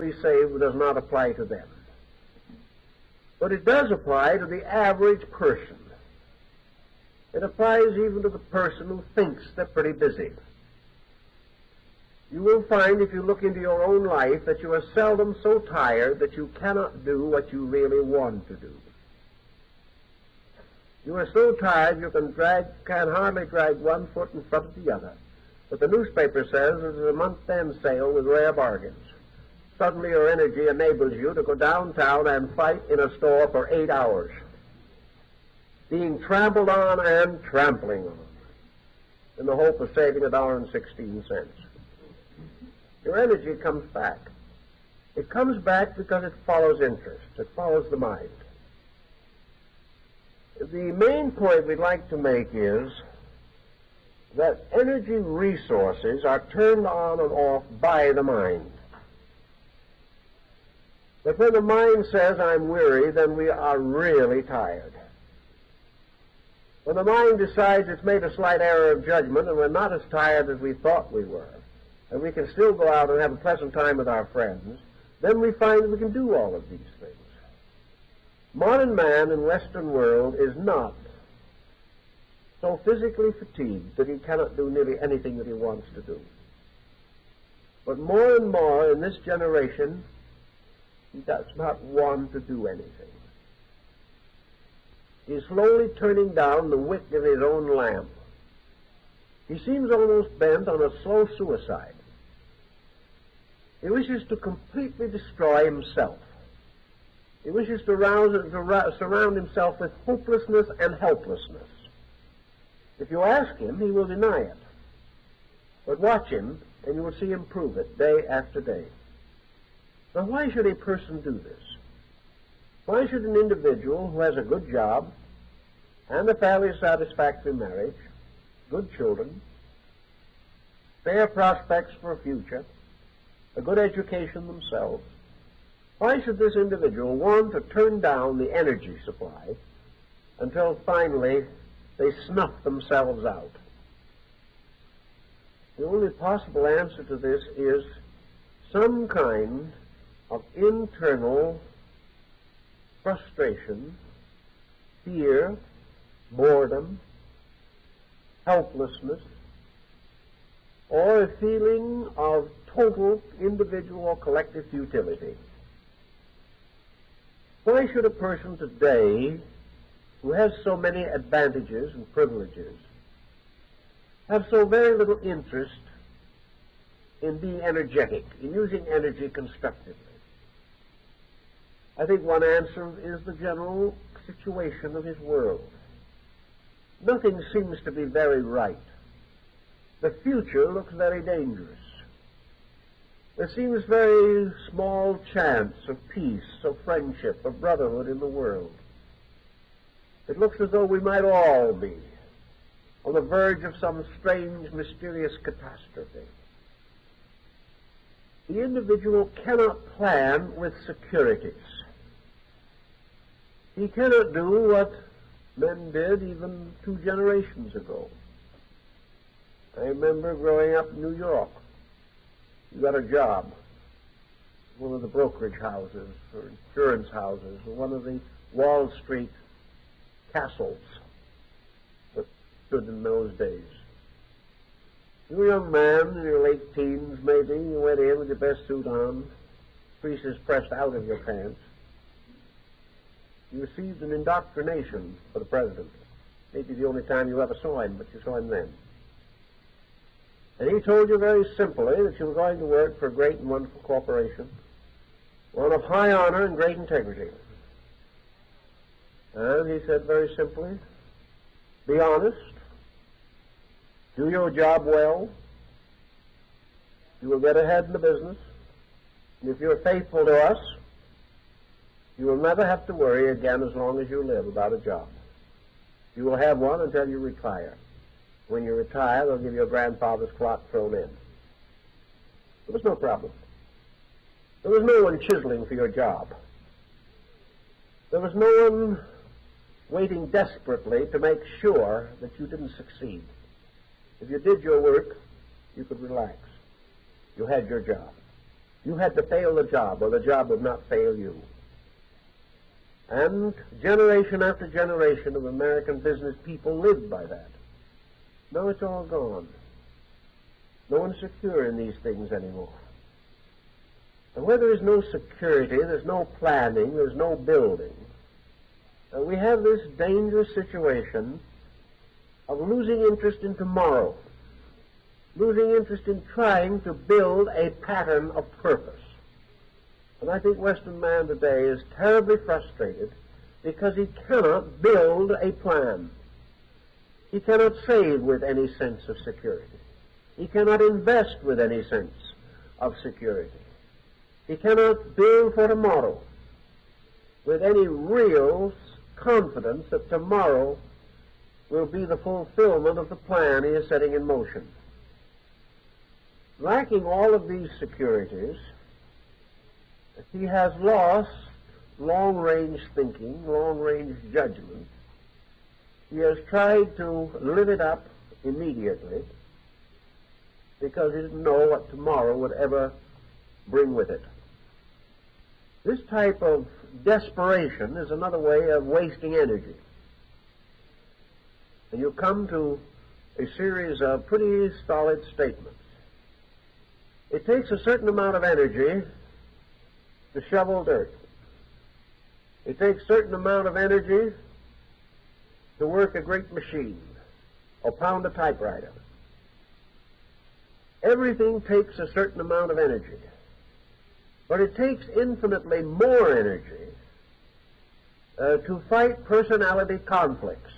we say does not apply to them. But it does apply to the average person. It applies even to the person who thinks they're pretty busy. You will find, if you look into your own life, that you are seldom so tired that you cannot do what you really want to do. You are so tired you can hardly drag one foot in front of the other. But the newspaper says it is a month-end sale with rare bargains. Suddenly your energy enables you to go downtown and fight in a store for 8 hours, being trampled on and trampling on, in the hope of saving $1.16. Your energy comes back. It comes back because it follows interest. It follows the mind. The main point we'd like to make is that energy resources are turned on and off by the mind. That when the mind says, I'm weary, then we are really tired. When the mind decides it's made a slight error of judgment and we're not as tired as we thought we were, and we can still go out and have a pleasant time with our friends, then we find we can do all of these things. Modern man in Western world is not so physically fatigued that he cannot do nearly anything that he wants to do. But more and more in this generation, he does not want to do anything. He's slowly turning down the wick of his own lamp. He seems almost bent on a slow suicide. He wishes to completely destroy himself. He wishes to surround himself with hopelessness and helplessness. If you ask him, he will deny it. But watch him, and you will see him prove it day after day. Now, why should a person do this? Why should an individual who has a good job and a fairly satisfactory marriage, good children, fair prospects for a future, a good education themselves, why should this individual want to turn down the energy supply until finally they snuff themselves out? The only possible answer to this is some kind of internal frustration, fear, boredom, helplessness, or a feeling of total individual or collective futility. Why should a person today, who has so many advantages and privileges, have so very little interest in being energetic, in using energy constructively? I think one answer is the general situation of his world. Nothing seems to be very right. The future looks very dangerous. There seems very small chance of peace, of friendship, of brotherhood in the world. It looks as though we might all be on the verge of some strange, mysterious catastrophe. The individual cannot plan with securities. He cannot do what men did even 2 generations ago. I remember growing up in New York. You got a job, one of the brokerage houses or insurance houses or one of the Wall Street castles that stood in those days. You were a young man in your late teens, maybe. You went in with your best suit on, creases pressed out of your pants. You received an indoctrination for the president. Maybe the only time you ever saw him, but you saw him then. And he told you very simply that you were going to work for a great and wonderful corporation, one of high honor and great integrity. And he said very simply, be honest, do your job well, you will get ahead in the business, and if you're faithful to us, you will never have to worry again as long as you live about a job. You will have one until you retire. When you retire, they'll give you a grandfather's clock thrown in. There was no problem. There was no one chiseling for your job. There was no one waiting desperately to make sure that you didn't succeed. If you did your work, you could relax. You had your job. You had to fail the job, or the job would not fail you. And generation after generation of American business people lived by that. Now it's all gone. No one's secure in these things anymore. And where there is no security, there's no planning, there's no building, we have this dangerous situation of losing interest in tomorrow, losing interest in trying to build a pattern of purpose. And I think Western man today is terribly frustrated because he cannot build a plan. He cannot save with any sense of security. He cannot invest with any sense of security. He cannot build for tomorrow with any real confidence that tomorrow will be the fulfillment of the plan he is setting in motion. Lacking all of these securities, he has lost long-range thinking, long-range judgment. He has tried to live it up immediately because he didn't know what tomorrow would ever bring with it. This type of desperation is another way of wasting energy. And you come to a series of pretty solid statements. It takes a certain amount of energy to shovel dirt. It takes a certain amount of energy to work a great machine or pound a typewriter. Everything takes a certain amount of energy. But it takes infinitely more energy to fight personality conflicts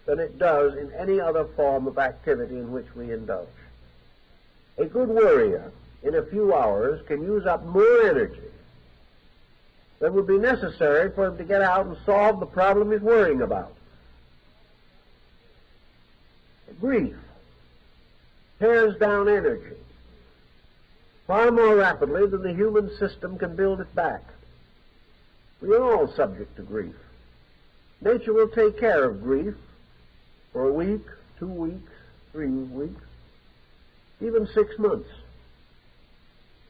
than it does in any other form of activity in which we indulge. A good worrier in a few hours can use up more energy than would be necessary for him to get out and solve the problem he's worrying about. Grief tears down energy far more rapidly than the human system can build it back. We are all subject to grief. Nature will take care of grief for a week, 2 weeks, 3 weeks, even 6 months.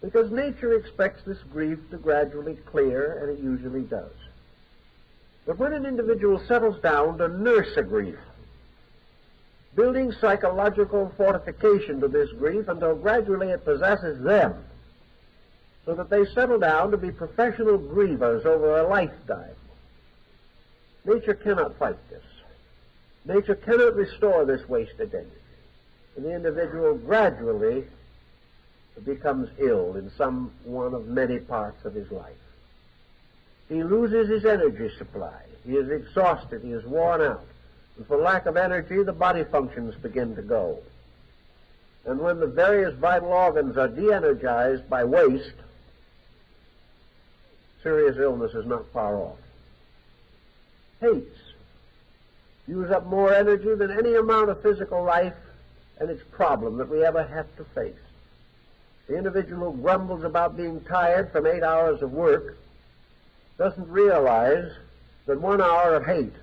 Because nature expects this grief to gradually clear, and it usually does. But when an individual settles down to nurse a grief, building psychological fortification to this grief until gradually it possesses them, so that they settle down to be professional grievers over a lifetime. Nature cannot fight this. Nature cannot restore this wasted energy. And the individual gradually becomes ill in some one of many parts of his life. He loses his energy supply. He is exhausted. He is worn out. And for lack of energy, the body functions begin to go. And when the various vital organs are de-energized by waste, serious illness is not far off. Hates use up more energy than any amount of physical life and its problem that we ever have to face. The individual who grumbles about being tired from 8 hours of work doesn't realize that 1 hour of hate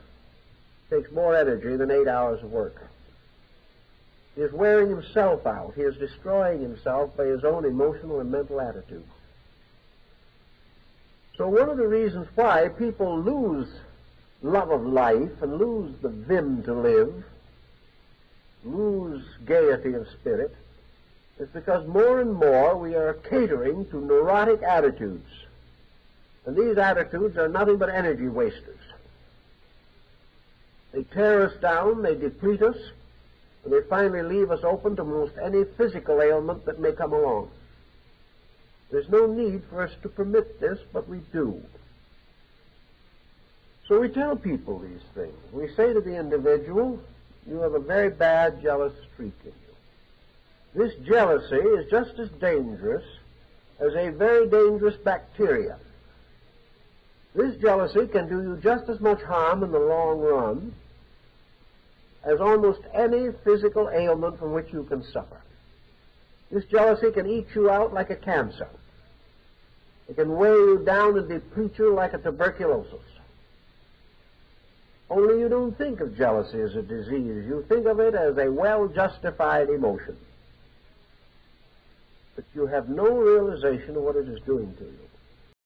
takes more energy than 8 hours of work. He is wearing himself out. He is destroying himself by his own emotional and mental attitude. So one of the reasons why people lose love of life and lose the vim to live, lose gaiety of spirit, is because more and more we are catering to neurotic attitudes. And these attitudes are nothing but energy wasters. They tear us down, they deplete us, and they finally leave us open to most any physical ailment that may come along. There's no need for us to permit this, but we do. So we tell people these things. We say to the individual, you have a very bad jealous streak in you. This jealousy is just as dangerous as a very dangerous bacteria. This jealousy can do you just as much harm in the long run as almost any physical ailment from which you can suffer. This jealousy can eat you out like a cancer. It can weigh you down and deplete you like a tuberculosis. Only you don't think of jealousy as a disease. You think of it as a well-justified emotion. but you have no realization of what it is doing to you.